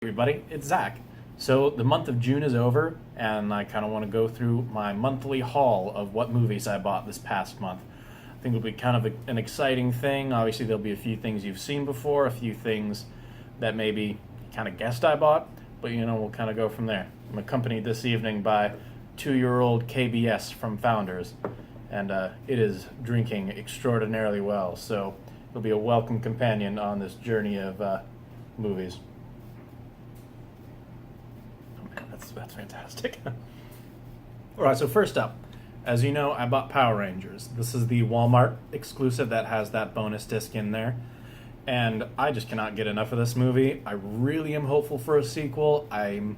Everybody, it's Zach. So the month of June is over, and I kind of want to go through my monthly haul of what movies I bought this past month. I think it'll be kind of an exciting thing. Obviously, there'll be a few things you've seen before, a few things that maybe you kind of guessed I bought, but we'll kind of go from there. I'm accompanied this evening by 2-year-old KBS from Founders, and it is drinking extraordinarily well, so it'll be a welcome companion on this journey of movies. That's fantastic. All right, so first up, as you know, I bought Power Rangers. This is the Walmart exclusive that has that bonus disc in there. And I just cannot get enough of this movie. I really am hopeful for a sequel. I'm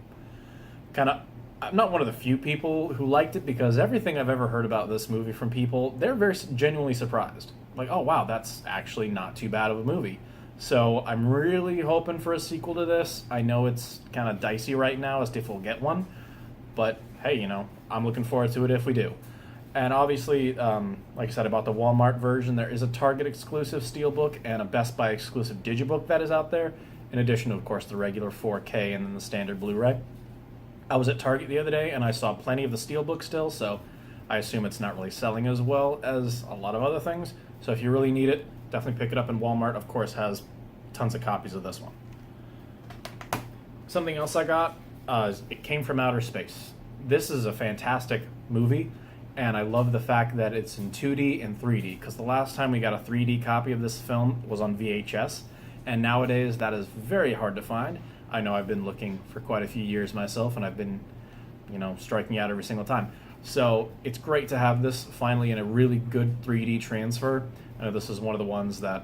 not one of the few people who liked it, because everything I've ever heard about this movie from people, they're very genuinely surprised. Like, oh wow, that's actually not too bad of a movie. So I'm really hoping for a sequel to this. I know it's kind of dicey right now as to if we'll get one, but hey, I'm looking forward to it if we do. And obviously, like I said, about the Walmart version, there is a Target exclusive Steelbook and a Best Buy exclusive Digibook that is out there, in addition to, of course, the regular 4K and then the standard Blu-ray. I was at Target the other day and I saw plenty of the Steelbook still, so I assume it's not really selling as well as a lot of other things. So if you really need it, definitely pick it up. In Walmart, of course, has tons of copies of this one. Something else I got is It Came from Outer Space. This is a fantastic movie, and I love the fact that it's in 2D and 3D, because the last time we got a 3D copy of this film was on VHS, and nowadays that is very hard to find. I know I've been looking for quite a few years myself, and I've been, striking out every single time. So it's great to have this finally in a really good 3D transfer. I know this is one of the ones that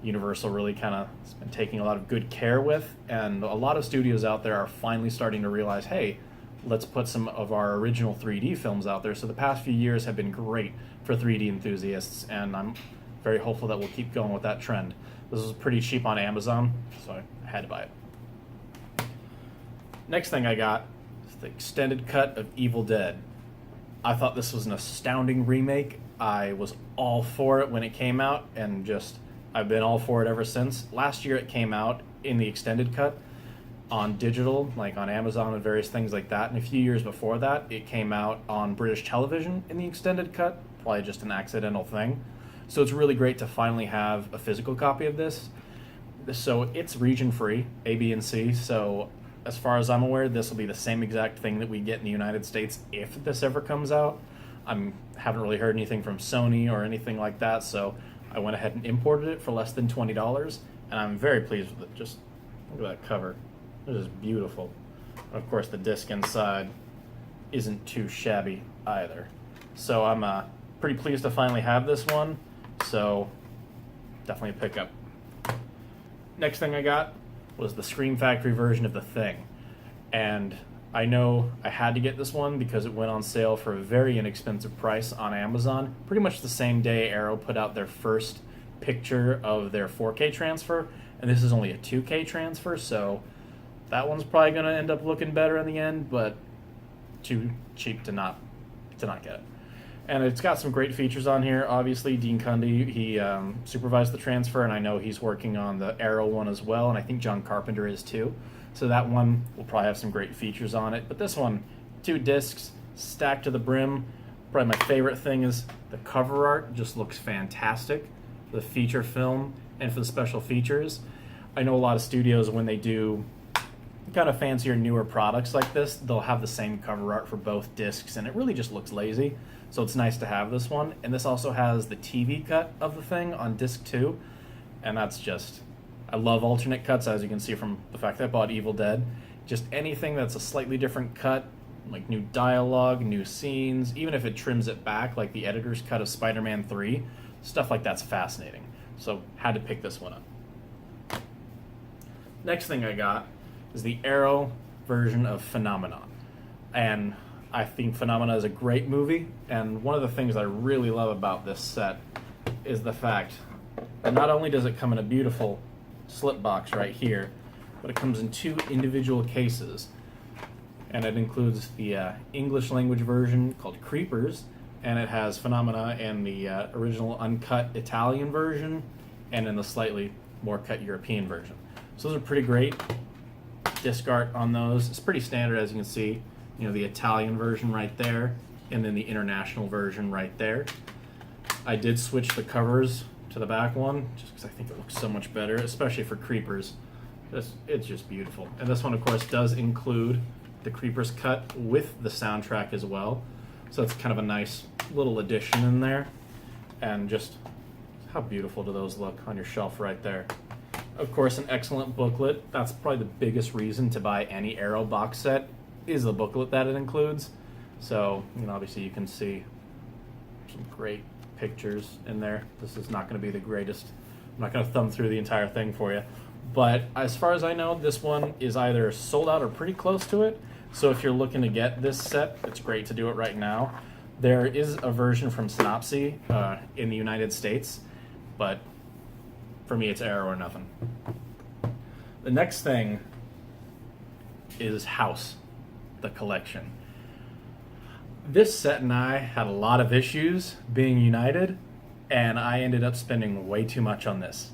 Universal really kind of has been taking a lot of good care with, and a lot of studios out there are finally starting to realize, hey, let's put some of our original 3D films out there. So the past few years have been great for 3D enthusiasts, and I'm very hopeful that we'll keep going with that trend. This was pretty cheap on Amazon, so I had to buy it. Next thing I got is the extended cut of Evil Dead. I thought this was an astounding remake. I was all for it when it came out, and I've been all for it ever since. Last year it came out in the extended cut on digital, like on Amazon and various things like that. And a few years before that, it came out on British television in the extended cut, probably just an accidental thing. So it's really great to finally have a physical copy of this. So it's region free, A, B, and C. So as far as I'm aware, this will be the same exact thing that we get in the United States if this ever comes out. I haven't really heard anything from Sony or anything like that, so I went ahead and imported it for less than $20, and I'm very pleased with it. Just look at that cover. It is beautiful. And of course, the disc inside isn't too shabby either. So I'm pretty pleased to finally have this one, so definitely a pickup. Next thing I got was the Scream Factory version of The Thing. And I know I had to get this one because it went on sale for a very inexpensive price on Amazon. Pretty much the same day Arrow put out their first picture of their 4K transfer, and this is only a 2K transfer, so that one's probably going to end up looking better in the end, but too cheap to not get it. And it's got some great features on here. Obviously, Dean Cundey, he supervised the transfer, and I know he's working on the Arrow one as well, and I think John Carpenter is too. So that one will probably have some great features on it. But this one, 2 discs stacked to the brim. Probably my favorite thing is the cover art just looks fantastic. For the feature film and for the special features. I know a lot of studios, when they do kind of fancier, newer products like this, they'll have the same cover art for both discs, and it really just looks lazy. So it's nice to have this one. And this also has the TV cut of the thing on disc 2, and that's just... I love alternate cuts, as you can see from the fact that I bought Evil Dead. Just anything that's a slightly different cut, like new dialogue, new scenes, even if it trims it back, like the editor's cut of Spider-Man 3, stuff like that's fascinating. So had to pick this one up. Next thing I got is the Arrow version of Phenomenon. And I think Phenomena is a great movie, and one of the things I really love about this set is the fact that not only does it come in a beautiful slip box right here, but it comes in 2 individual cases, and it includes the English language version called Creepers, and it has Phenomena in the original uncut Italian version and in the slightly more cut European version. So those are pretty great. disc art on those. It's pretty standard, as you can see. You know, the Italian version right there, and then the international version right there. I did switch the covers to the back one, just because I think it looks so much better, especially for Creepers. It's just beautiful. And this one, of course, does include the Creepers cut with the soundtrack as well. So it's kind of a nice little addition in there. And just how beautiful do those look on your shelf right there. Of course, an excellent booklet. That's probably the biggest reason to buy any Arrow box set, is the booklet that it includes. So, you know, obviously you can see some great pictures in there. This is not going to be the greatest. I'm not going to thumb through the entire thing for you. But as far as I know, this one is either sold out or pretty close to it. So if you're looking to get this set, it's great to do it right now. There is a version from Synopsy in the United States, but for me, it's Arrow or nothing. The next thing is House, the collection. This set and I had a lot of issues being united, and I ended up spending way too much on this.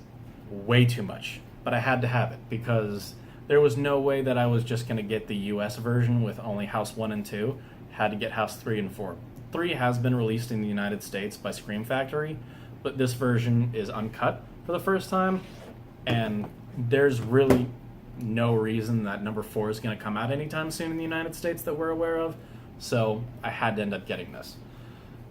Way too much. But I had to have it because there was no way that I was just going to get the US version with only House 1 and 2. Had to get House 3 and 4. 3 has been released in the United States by Scream Factory, but this version is uncut for the first time, and there's really no reason that number 4 is going to come out anytime soon in the United States that we're aware of, so I had to end up getting this.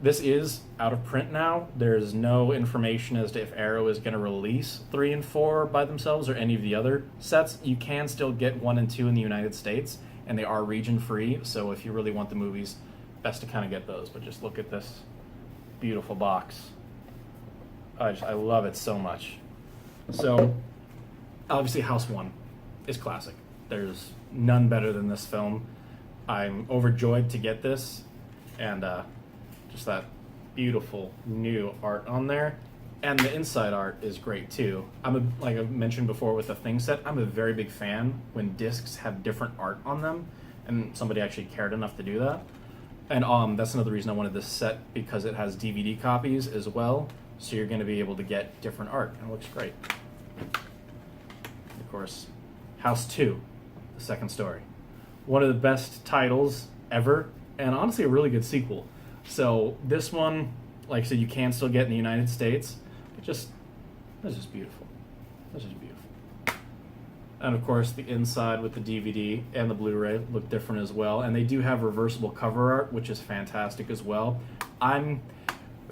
This is out of print now. There's no information as to if Arrow is going to release 3 and 4 by themselves or any of the other sets. You can still get 1 and 2 in the United States, and they are region free, so if you really want the movies, best to kind of get those. But just look at this beautiful box. I love it so much. So, obviously House 1 is classic. There's none better than this film. I'm overjoyed to get this, and just that beautiful new art on there, and the inside art is great too. Like I mentioned before with the Thing set, I'm a very big fan when discs have different art on them, and somebody actually cared enough to do that. And that's another reason I wanted this set, because it has DVD copies as well, so you're going to be able to get different art, and it looks great. Of course, House 2, the second story. One of the best titles ever, and honestly a really good sequel. So this one, like I said, you can still get in the United States, but that's just beautiful. That's just beautiful. And of course, the inside with the DVD and the Blu-ray look different as well, and they do have reversible cover art, which is fantastic as well. I'm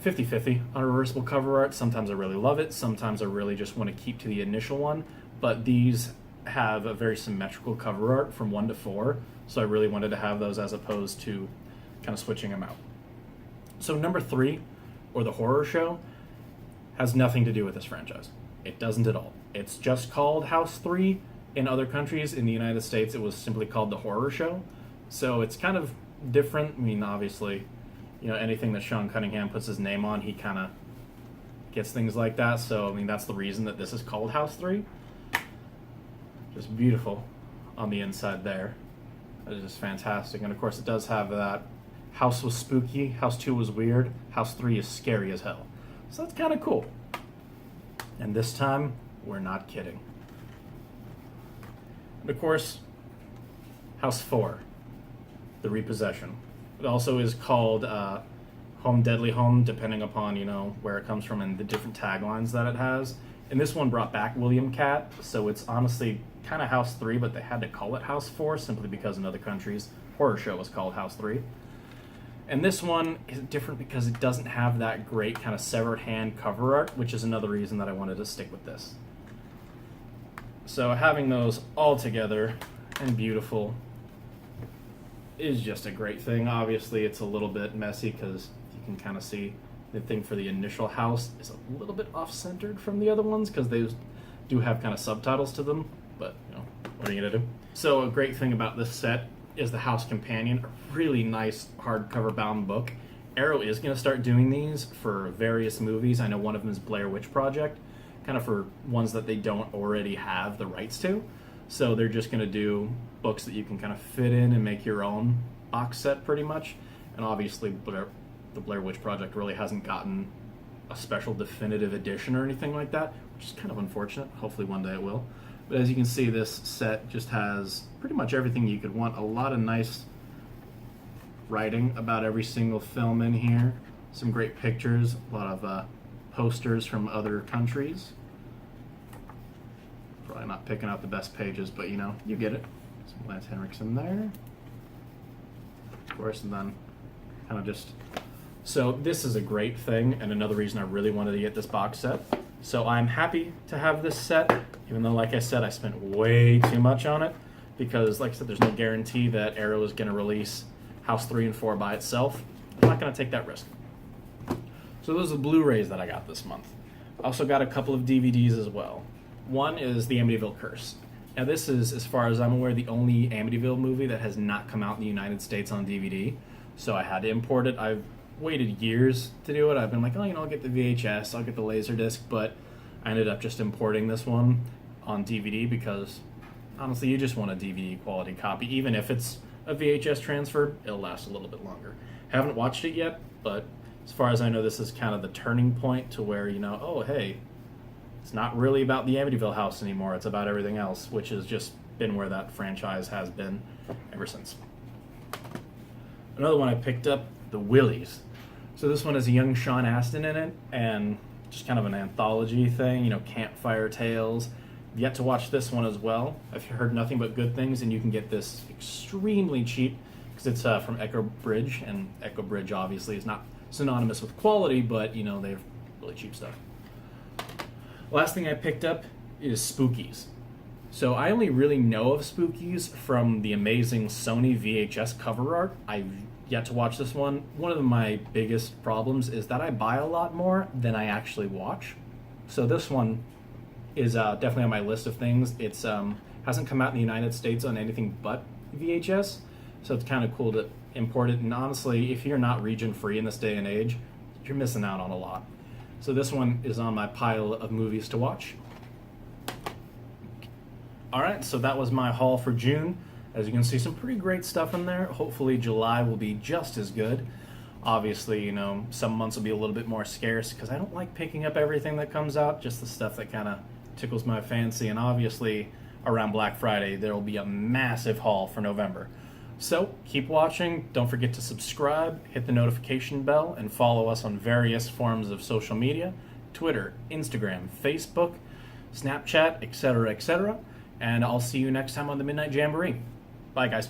50-50 on reversible cover art. Sometimes I really love it, sometimes I really just want to keep to the initial one, but these have a very symmetrical cover art from 1 to 4, so I really wanted to have those as opposed to kind of switching them out. So number 3, or The Horror Show, has nothing to do with this franchise. It doesn't at all. It's just called House 3 in other countries. In the United States, it was simply called The Horror Show. So it's kind of different. I mean, obviously, you know, anything that Sean Cunningham puts his name on, he kind of gets things like that. So, I mean, that's the reason that this is called House 3. Just beautiful on the inside there. That is just fantastic. And of course, it does have that House was spooky, House 2 was weird, House 3 is scary as hell. So that's kind of cool. And this time, we're not kidding. And of course, House 4, The Repossession. It also is called Home Deadly Home, depending upon, you know, where it comes from and the different taglines that it has. And this one brought back William Katt, so it's honestly kind of House 3, but they had to call it House 4 simply because in other countries, Horror Show was called House 3. And this one is different because it doesn't have that great kind of severed hand cover art, which is another reason that I wanted to stick with this. So having those all together and beautiful is just a great thing. Obviously, it's a little bit messy because you can kind of see the thing for the initial house is a little bit off-centered from the other ones because they do have kind of subtitles to them, but, you know, what are you going to do? So a great thing about this set is the House Companion, a really nice hardcover bound book. Arrow is going to start doing these for various movies. I know one of them is Blair Witch Project, kind of for ones that they don't already have the rights to. So they're just going to do books that you can kind of fit in and make your own box set pretty much. And obviously the Blair Witch Project really hasn't gotten a special definitive edition or anything like that, which is kind of unfortunate. Hopefully one day it will. But as you can see, this set just has pretty much everything you could want. A lot of nice writing about every single film in here. Some great pictures, a lot of posters from other countries. Probably not picking out the best pages, but you know, you get it. Some Lance Henriksen there. Of course, and then kind of just... So this is a great thing, and another reason I really wanted to get this box set. So I'm happy to have this set, even though, like I said, I spent way too much on it, because, like I said, there's no guarantee that Arrow is going to release House 3 and 4 by itself. I'm not going to take that risk. So those are the Blu-rays that I got this month. I also got a couple of DVDs as well. One is The Amityville Curse. Now this is, as far as I'm aware, the only Amityville movie that has not come out in the United States on DVD. So I had to import it. I've waited years to do it. I've been like, oh, you know, I'll get the VHS, I'll get the Laserdisc, but I ended up just importing this one on DVD because, honestly, you just want a DVD quality copy. Even if it's a VHS transfer, it'll last a little bit longer. Haven't watched it yet, but as far as I know, this is kind of the turning point to where, you know, oh, hey, it's not really about the Amityville house anymore. It's about everything else, which has just been where that franchise has been ever since. Another one I picked up, The Willies. So this one has a young Sean Astin in it, and just kind of an anthology thing, you know, campfire tales. I've yet to watch this one as well. I've heard nothing but good things, and you can get this extremely cheap because it's from Echo Bridge, and Echo Bridge obviously is not synonymous with quality, but, you know, they have really cheap stuff. Last thing I picked up is Spookies. So I only really know of Spookies from the amazing Sony VHS cover art. I've yet to watch this one. One of my biggest problems is that I buy a lot more than I actually watch. So this one is definitely on my list of things. It's hasn't come out in the United States on anything but VHS, so it's kind of cool to import it. And honestly, if you're not region free in this day and age, you're missing out on a lot. So this one is on my pile of movies to watch. Alright, so that was my haul for June. As you can see, some pretty great stuff in there. Hopefully July will be just as good. Obviously, you know, some months will be a little bit more scarce because I don't like picking up everything that comes out, just the stuff that kind of tickles my fancy. And obviously, around Black Friday, there will be a massive haul for November. So, keep watching. Don't forget to subscribe, hit the notification bell, and follow us on various forms of social media: Twitter, Instagram, Facebook, Snapchat, etc., etc. And I'll see you next time on the Midnight Jamboree. Bye, guys.